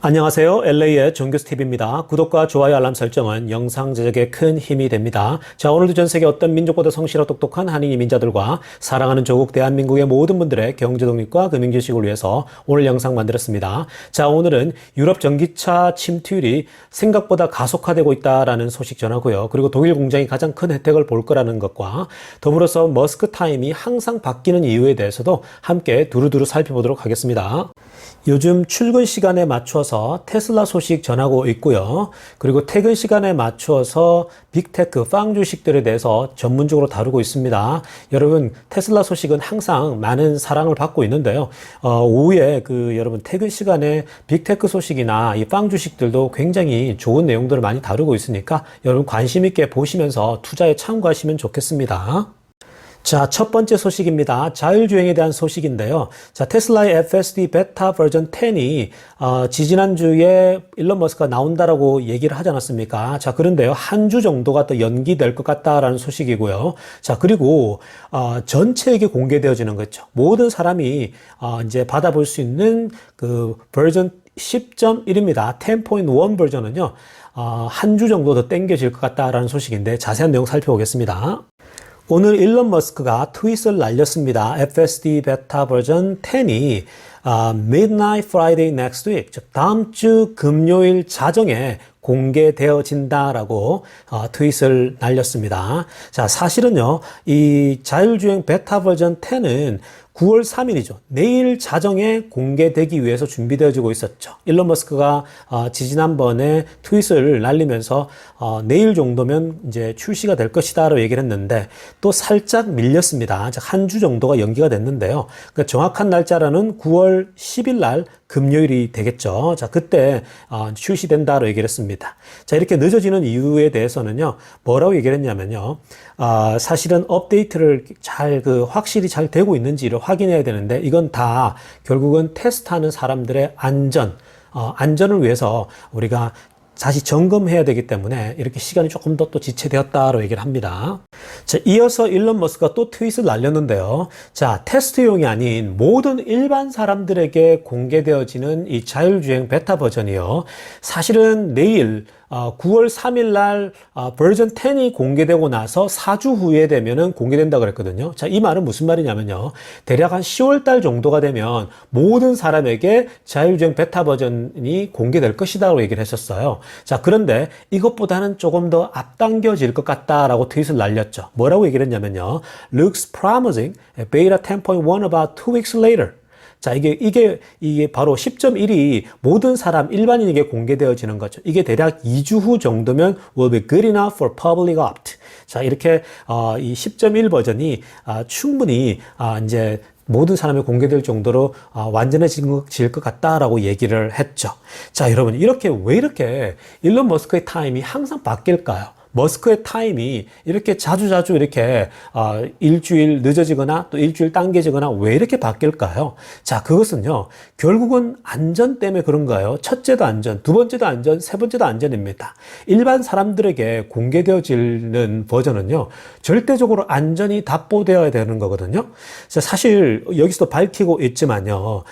안녕하세요. LA의 정규스TV입니다. 구독과 좋아요 알람 설정은 영상 제작에 큰 힘이 됩니다. 자, 오늘도 전 세계 어떤 민족보다 성실하고 똑똑한 한인 이민자들과 사랑하는 조국 대한민국의 모든 분들의 경제 독립과 금융 지식을 위해서 오늘 영상 만들었습니다. 자, 오늘은 유럽 전기차 침투율이 생각보다 가속화되고 있다라는 소식 전하고요. 그리고 독일 공장이 가장 큰 혜택을 볼 거라는 것과 더불어서 머스크 타임이 항상 바뀌는 이유에 대해서도 함께 두루두루 살펴보도록 하겠습니다. 요즘 출근 시간에 맞춰서 테슬라 소식 전하고 있고요. 그리고 퇴근 시간에 맞춰서 빅테크, 빵 주식들에 대해서 전문적으로 다루고 있습니다. 여러분, 테슬라 소식은 항상 많은 사랑을 받고 있는데요. 오후에 여러분 퇴근 시간에 빅테크 소식이나 이 빵 주식들도 굉장히 좋은 내용들을 많이 다루고 있으니까 여러분 관심 있게 보시면서 투자에 참고하시면 좋겠습니다. 자, 첫 번째 소식입니다. 자율주행에 대한 소식인데요. 자, 테슬라의 FSD 베타 버전 10이 지지난주에 일론 머스크가 나온다라고 얘기를 하지 않았습니까? 자, 그런데요. 한 주 정도가 더 연기될 것 같다라는 소식이고요. 자, 그리고 전체에게 공개되어지는 거죠. 모든 사람이 이제 받아볼 수 있는 그 버전 10.1입니다. 10.1 버전은요. 한 주 정도 더 땡겨질 것 같다라는 소식인데 자세한 내용 살펴보겠습니다. 오늘 일론 머스크가 트윗을 날렸습니다. FSD 베타 버전 10이 Midnight Friday next week, 즉 다음 주 금요일 자정에 공개되어진다라고 트윗을 날렸습니다. 자, 사실은요, 이 자율주행 베타 버전 10은 9월 3일이죠. 내일 자정에 공개되기 위해서 준비되어지고 있었죠. 일론 머스크가 지지난번에 트윗을 날리면서 내일 정도면 이제 출시가 될 것이다라고 얘기를 했는데 또 살짝 밀렸습니다. 한 주 정도가 연기가 됐는데요. 그러니까 정확한 날짜로는 9월 10일 날 금요일이 되겠죠. 자, 그때 출시된다로 얘기를 했습니다. 자, 이렇게 늦어지는 이유에 대해서는요, 뭐라고 얘기를 했냐면요, 사실은 업데이트를 확실히 잘 되고 있는지를 확인해야 되는데, 이건 다 결국은 테스트하는 사람들의 안전을 위해서 우리가 다시 점검해야 되기 때문에 이렇게 시간이 조금 더 또 지체되었다고 얘기를 합니다. 자, 이어서 일론 머스크가 또 트윗을 날렸는데요. 자, 테스트용이 아닌 모든 일반 사람들에게 공개되어지는 이 자율주행 베타 버전이요. 사실은 내일 9월 3일 날 버전 10이 공개되고 나서 4주 후에 되면은 공개된다고 그랬거든요. 자, 이 말은 무슨 말이냐면요. 대략 한 10월 달 정도가 되면 모든 사람에게 자율주행 베타 버전이 공개될 것이다라고 얘기를 했었어요. 자, 그런데 이것보다는 조금 더 앞당겨질 것 같다라고 트윗을 날렸죠. 뭐라고 얘기를 했냐면요. Looks promising, beta 10.1 about 2 weeks later. 자, 이게 바로 10.1이 모든 사람, 일반인에게 공개되어지는 거죠. 이게 대략 2주 후 정도면 will be good enough for public opt. 자, 이렇게, 이 10.1 버전이, 충분히, 이제, 모든 사람이 공개될 정도로 완전해질 것 같다라고 얘기를 했죠. 자, 여러분, 왜 이렇게 일론 머스크의 타임이 항상 바뀔까요? 머스크의 타임이 이렇게 자주자주 이렇게 일주일 늦어지거나 또 일주일 당겨지거나 왜 이렇게 바뀔까요? 자, 그것은요, 결국은 안전 때문에 그런가요? 첫째도 안전, 두 번째도 안전, 세 번째도 안전입니다. 일반 사람들에게 공개되어지는 버전은요, 절대적으로 안전이 답보되어야 되는 거거든요. 자, 사실 여기서도 밝히고 있지만요,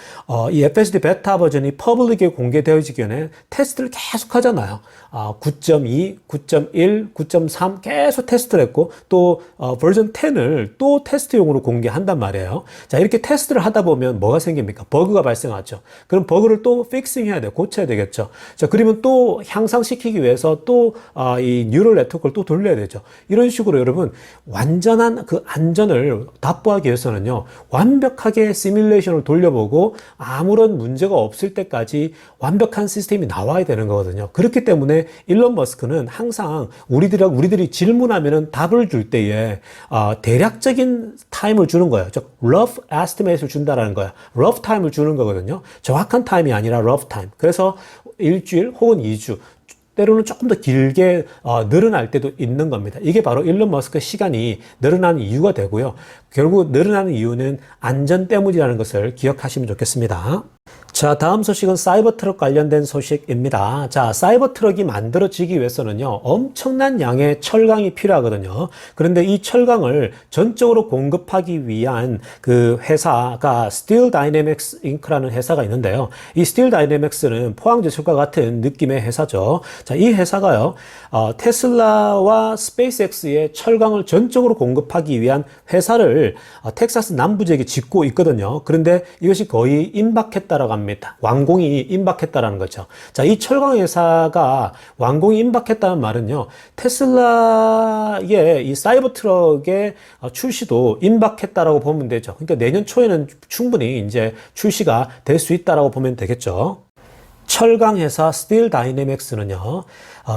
이 FSD 베타 버전이 퍼블릭에 공개되어지기 전에 테스트를 계속 하잖아요. 9.2, 9.1, 9.3 계속 테스트를 했고 또 버전 10을 또 테스트용으로 공개한단 말이에요. 자, 이렇게 테스트를 하다 보면 뭐가 생깁니까? 버그가 발생하죠. 그럼 버그를 또 픽싱해야 돼, 고쳐야 되겠죠. 자, 그러면 또 향상시키기 위해서 또 이 뉴럴 네트워크를 또 돌려야 되죠. 이런 식으로 여러분 완전한 그 안전을 답보하기 위해서는요, 완벽하게 시뮬레이션을 돌려보고 아무런 문제가 없을 때까지 완벽한 시스템이 나와야 되는 거거든요. 그렇기 때문에 일론 머스크는 항상 우리들이 질문하면은 답을 줄 때에 대략적인 타임을 주는 거예요. 즉 rough estimate을 준다라는 거예요. rough time을 주는 거거든요. 정확한 타임이 아니라 rough time. 그래서 일주일 혹은 2주 때로는 조금 더 길게 늘어날 때도 있는 겁니다. 이게 바로 일론 머스크의 시간이 늘어나는 이유가 되고요. 결국 늘어나는 이유는 안전 때문이라는 것을 기억하시면 좋겠습니다. 자, 다음 소식은 사이버 트럭 관련된 소식입니다. 자, 사이버 트럭이 만들어지기 위해서는요, 엄청난 양의 철강이 필요하거든요. 그런데 이 철강을 전적으로 공급하기 위한 그 회사가 Steel Dynamics Inc.라는 회사가 있는데요. 이 Steel Dynamics는 포항제철과 같은 느낌의 회사죠. 자, 이 회사가요, 테슬라와 스페이스X의 철강을 전적으로 공급하기 위한 회사를 텍사스 남부 지역에 짓고 있거든요. 그런데 이것이 거의 임박했다라고 합니다. 완공이 임박했다라는 거죠. 자, 이 철강 회사가 완공이 임박했다는 말은요, 테슬라의 이 사이버 트럭의 출시도 임박했다라고 보면 되죠. 그러니까 내년 초에는 충분히 이제 출시가 될 수 있다라고 보면 되겠죠. 철강 회사 스틸 다이내믹스는요,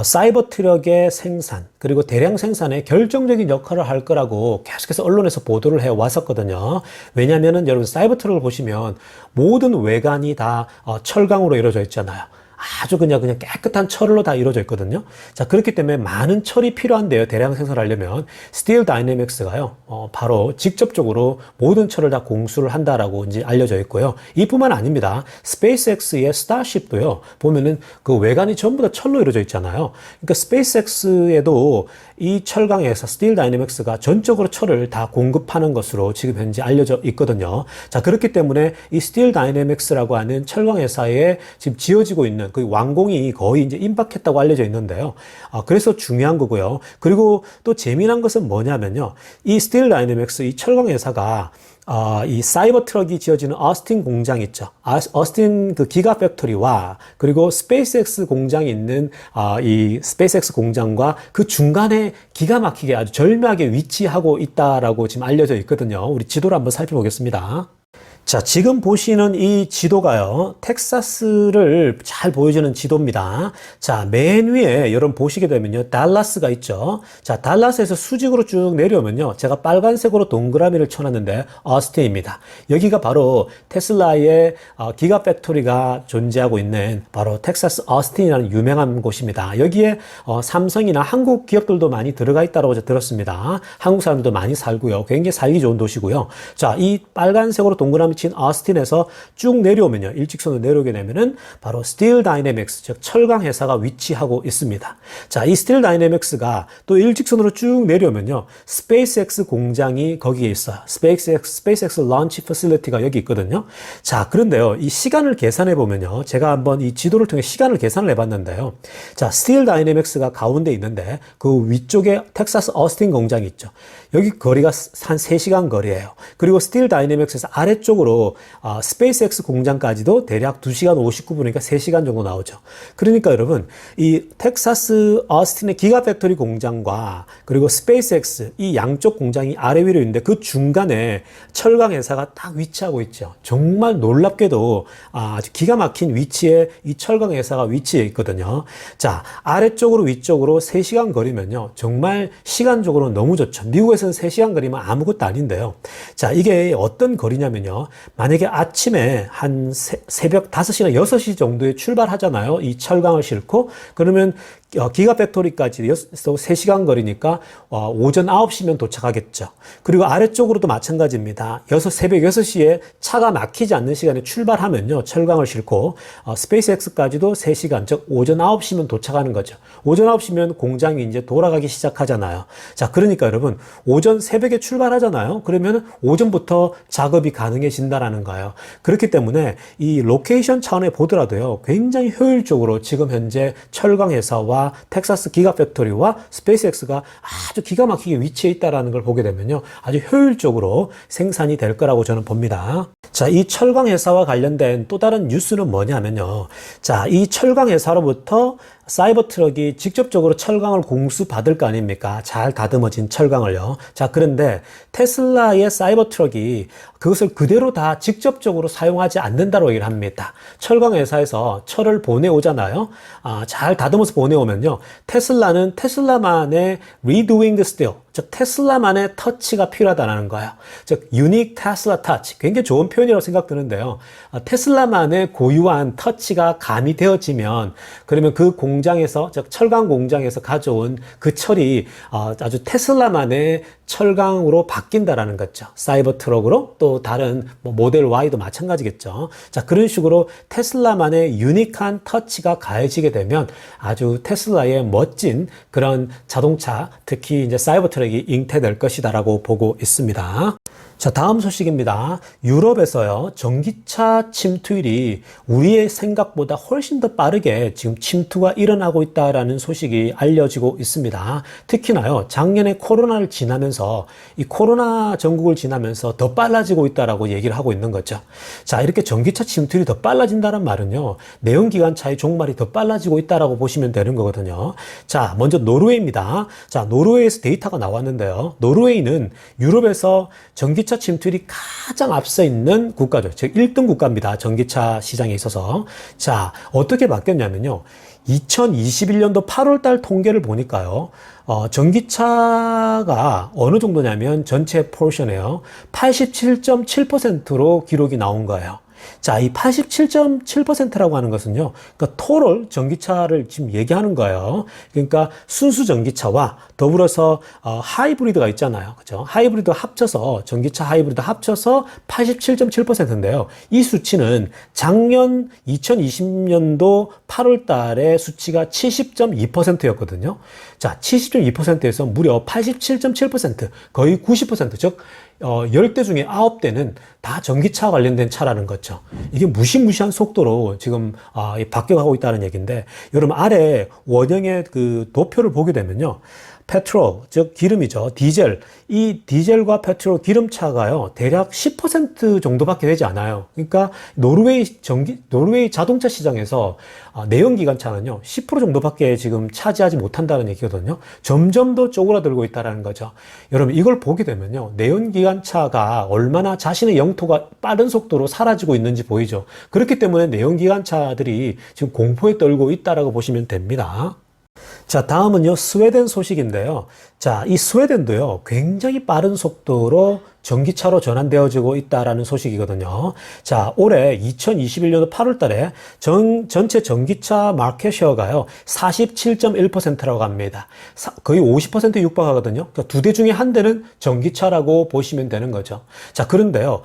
사이버 트럭의 생산, 그리고 대량 생산에 결정적인 역할을 할 거라고 계속해서 언론에서 보도를 해 왔었거든요. 왜냐면은 여러분, 사이버 트럭을 보시면 모든 외관이 다 철강으로 이루어져 있잖아요. 아주 그냥 깨끗한 철로 다 이루어져 있거든요. 자, 그렇기 때문에 많은 철이 필요한데요. 대량 생산을 하려면 스틸 다이내믹스가요, 바로 직접적으로 모든 철을 다 공수를 한다라고 이제 알려져 있고요. 이뿐만 아닙니다. 스페이스X의 스타쉽도요, 보면은 그 외관이 전부 다 철로 이루어져 있잖아요. 그러니까 스페이스X에도 이 철강에서 스틸 다이내믹스가 전적으로 철을 다 공급하는 것으로 지금 현재 알려져 있거든요. 자, 그렇기 때문에 이 스틸 다이내믹스라고 하는 철강 회사에 지금 지어지고 있는 그 완공이 거의 이제 임박했다고 알려져 있는데요. 그래서 중요한 거고요. 그리고 또 재미난 것은 뭐냐면요, 이 스틸 다이내믹스, 이 철강 회사가 이 사이버 트럭이 지어지는 어스틴 공장 있죠. 어스틴 그 기가 팩토리와 그리고 스페이스X 공장이 있는 이 스페이스X 공장과 그 중간에 기가 막히게 아주 절묘하게 위치하고 있다라고 지금 알려져 있거든요. 우리 지도를 한번 살펴보겠습니다. 자, 지금 보시는 이 지도가요, 텍사스를 잘 보여주는 지도입니다. 자, 맨 위에 여러분 보시게 되면요, 달라스가 있죠. 자, 달라스에서 수직으로 쭉 내려오면요, 제가 빨간색으로 동그라미를 쳐놨는데 어스틴입니다. 여기가 바로 테슬라의 기가 팩토리가 존재하고 있는 바로 텍사스 어스틴이라는 유명한 곳입니다. 여기에 삼성이나 한국 기업들도 많이 들어가 있다고 들었습니다. 한국 사람들도 많이 살고요. 굉장히 살기 좋은 도시고요. 자, 이 빨간색으로 동그라미 친 어스틴에서 쭉 내려오면요, 일직선으로 내려오게 되면은 바로 스틸 다이내믹스, 즉 철강 회사가 위치하고 있습니다. 자, 이 스틸 다이내믹스가 또 일직선으로 쭉 내려오면요, 스페이스X 공장이 거기에 있어요. 스페이스X 런치 퍼실리티가 여기 있거든요. 자, 그런데요, 이 시간을 계산해 보면요, 제가 한번 이 지도를 통해 시간을 계산을 해봤는데요. 자, 스틸 다이내믹스가 가운데 있는데 그 위쪽에 텍사스 어스틴 공장이 있죠. 여기 거리가 한 3시간 거리예요. 그리고 스틸 다이내믹스에서 아래쪽으로 스페이스X 공장까지도 대략 2시간 59분이니까 3시간 정도 나오죠. 그러니까 여러분, 이 텍사스 어스틴의 기가 팩토리 공장과 그리고 스페이스X 이 양쪽 공장이 아래 위로 있는데 그 중간에 철강 회사가 딱 위치하고 있죠. 정말 놀랍게도 아주 기가 막힌 위치에 이 철강 회사가 위치해 있거든요. 자, 아래쪽으로 위쪽으로 3시간 거리면요, 정말 시간적으로는 너무 좋죠. 미국에서는 3시간 거리면 아무것도 아닌데요. 자, 이게 어떤 거리냐면요, 만약에 아침에 한 새벽 5시나 6시 정도에 출발하잖아요. 이 철강을 싣고. 그러면 기가 팩토리까지 3시간 거리니까 오전 9시면 도착하겠죠. 그리고 아래쪽으로도 마찬가지입니다. 새벽 6시에 차가 막히지 않는 시간에 출발하면요, 철강을 싣고 스페이스X까지도 3시간, 즉 오전 9시면 도착하는 거죠. 오전 9시면 공장이 이제 돌아가기 시작하잖아요. 자, 그러니까 여러분, 오전 새벽에 출발하잖아요. 그러면 오전부터 작업이 가능해진다라는 거예요. 그렇기 때문에 이 로케이션 차원에 보더라도요, 굉장히 효율적으로 지금 현재 철강 회사와 텍사스 기가 팩토리와 스페이스X가 아주 기가 막히게 위치해 있다는 걸 보게 되면요, 아주 효율적으로 생산이 될 거라고 저는 봅니다. 자, 이 철강 회사와 관련된 또 다른 뉴스는 뭐냐면요, 자, 이 철강 회사로부터 사이버 트럭이 직접적으로 철강을 공수받을 거 아닙니까? 잘 다듬어진 철강을요. 자, 그런데 테슬라의 사이버 트럭이 그것을 그대로 다 직접적으로 사용하지 않는다고 얘기를 합니다. 철강 회사에서 철을 보내오잖아요. 잘 다듬어서 보내오면요, 테슬라는 테슬라만의 redoing steel, 즉 테슬라만의 터치가 필요하다는 거예요. 즉 유닉 테슬라 터치, 굉장히 좋은 표현이라고 생각드는데요. 테슬라만의 고유한 터치가 가미되어지면 그러면 그 공장에서, 즉 철강 공장에서 가져온 그 철이 아주 테슬라만의 철강으로 바뀐다라는 거죠. 사이버 트럭으로, 또 다른 모델 Y도 마찬가지겠죠. 자, 그런 식으로 테슬라만의 유니크한 터치가 가해지게 되면 아주 테슬라의 멋진 그런 자동차, 특히 이제 사이버 트럭이 잉태될 것이다라고 보고 있습니다. 자, 다음 소식입니다. 유럽에서요, 전기차 침투율이 우리의 생각보다 훨씬 더 빠르게 지금 침투가 일어나고 있다라는 소식이 알려지고 있습니다. 특히나요, 작년에 코로나를 지나면서, 이 코로나 전국을 지나면서 더 빨라지고 있다라고 얘기를 하고 있는 거죠. 자, 이렇게 전기차 침투율이 더 빨라진다는 말은요, 내연기관차의 종말이 더 빨라지고 있다라고 보시면 되는 거거든요. 자, 먼저 노르웨이입니다. 자, 노르웨이에서 데이터가 나왔는데요. 노르웨이는 유럽에서 전기차 침투율이 가장 앞서 있는 국가죠. 즉 1등 국가입니다. 전기차 시장에 있어서. 자, 어떻게 바뀌었냐면요. 2021년도 8월 달 통계를 보니까요. 전기차가 어느 정도냐면 전체 포션에요. 87.7%로 기록이 나온 거예요. 자, 이 87.7%라고 하는 것은요, 그러니까 토럴 전기차를 지금 얘기하는 거예요. 그러니까 순수 전기차와 더불어서 하이브리드가 있잖아요. 그죠? 하이브리드 합쳐서, 전기차 하이브리드 합쳐서 87.7%인데요. 이 수치는 작년 2020년도 8월 달에 수치가 70.2%였거든요. 자, 70.2%에서 무려 87.7%, 거의 90%, 즉 10대 중에 9대는 다 전기차 관련된 차라는 거죠. 이게 무시무시한 속도로 지금 바뀌어가고 있다는 얘기인데, 여러분 아래 원형의 그 도표를 보게 되면요. 페트롤, 즉 기름이죠. 디젤. 이 디젤과 페트롤 기름차가요, 대략 10% 정도밖에 되지 않아요. 그러니까 노르웨이 자동차 시장에서 내연기관차는요, 10% 정도밖에 지금 차지하지 못한다는 얘기거든요. 점점 더 쪼그라들고 있다는 거죠. 여러분 이걸 보게 되면요, 내연기관차가 얼마나 자신의 영토가 빠른 속도로 사라지고 있는지 보이죠. 그렇기 때문에 내연기관차들이 지금 공포에 떨고 있다라고 보시면 됩니다. 자, 다음은요, 스웨덴 소식인데요. 자, 이 스웨덴도요, 굉장히 빠른 속도로 전기차로 전환되어지고 있다라는 소식이거든요. 자, 올해 2021년도 8월 달에 전체 전기차 마켓 셰어가요, 47.1%라고 합니다. 거의 50%에 육박하거든요. 그러니까 두 대 중에 한 대는 전기차라고 보시면 되는 거죠. 자, 그런데요,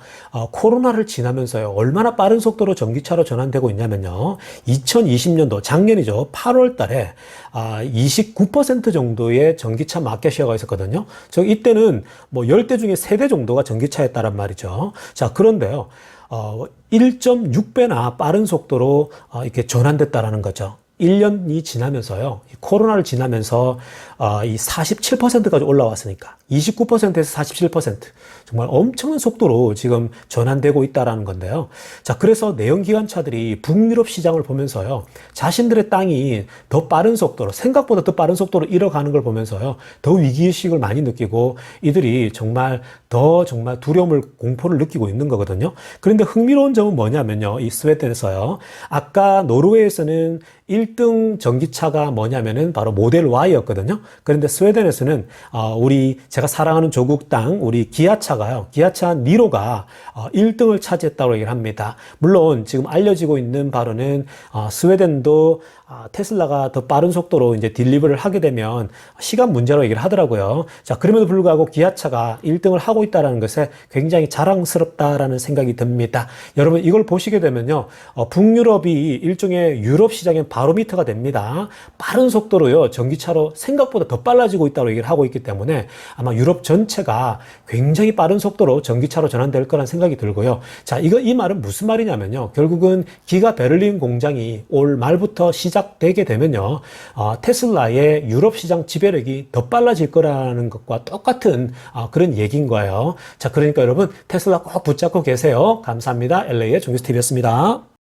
코로나를 지나면서요, 얼마나 빠른 속도로 전기차로 전환되고 있냐면요, 2020년도 작년이죠. 8월 달에 29% 정도의 전기차 마켓 셰어가 있었거든요. 즉 이때는 뭐 10대 중에 3대 정도가 전기차였다란 말이죠. 자, 그런데요, 1.6배나 빠른 속도로 이렇게 전환됐다라는 거죠. 1년이 지나면서요, 코로나를 지나면서 이 47%까지 올라왔으니까 29%에서 47%, 정말 엄청난 속도로 지금 전환되고 있다라는 건데요. 자, 그래서 내연기관차들이 북유럽 시장을 보면서요, 자신들의 땅이 더 빠른 속도로, 생각보다 더 빠른 속도로 잃어가는 걸 보면서요, 더 위기의식을 많이 느끼고 이들이 정말 두려움을, 공포를 느끼고 있는 거거든요. 그런데 흥미로운 점은 뭐냐면요, 이 스웨덴에서요, 아까 노르웨이에서는 1등 전기차가 뭐냐면은 바로 모델 Y였거든요. 그런데 스웨덴에서는 제가 사랑하는 조국 땅 우리 기아차가요, 기아차 니로가 1등을 차지했다고 얘기를 합니다. 물론 지금 알려지고 있는 바로는 스웨덴도 테슬라가 더 빠른 속도로 이제 딜리버를 하게 되면 시간 문제로 얘기를 하더라고요. 자, 그럼에도 불구하고 기아차가 1등을 하고 있다는 것에 굉장히 자랑스럽다라는 생각이 듭니다. 여러분 이걸 보시게 되면요, 북유럽이 일종의 유럽 시장의 바로미터가 됩니다. 빠른 속도로요, 전기차로 생각보다 더 빨라지고 있다고 얘기를 하고 있기 때문에 아마 유럽 전체가 굉장히 빠른 속도로 전기차로 전환될 거란 생각이 들고요. 자, 이 말은 무슨 말이냐면요, 결국은 기가 베를린 공장이 올 말부터 시작되게 되면요, 테슬라의 유럽 시장 지배력이 더 빨라질 거라는 것과 똑같은 그런 얘기인 거예요. 자, 그러니까 여러분 테슬라 꼭 붙잡고 계세요. 감사합니다. LA의 종교스TV였습니다.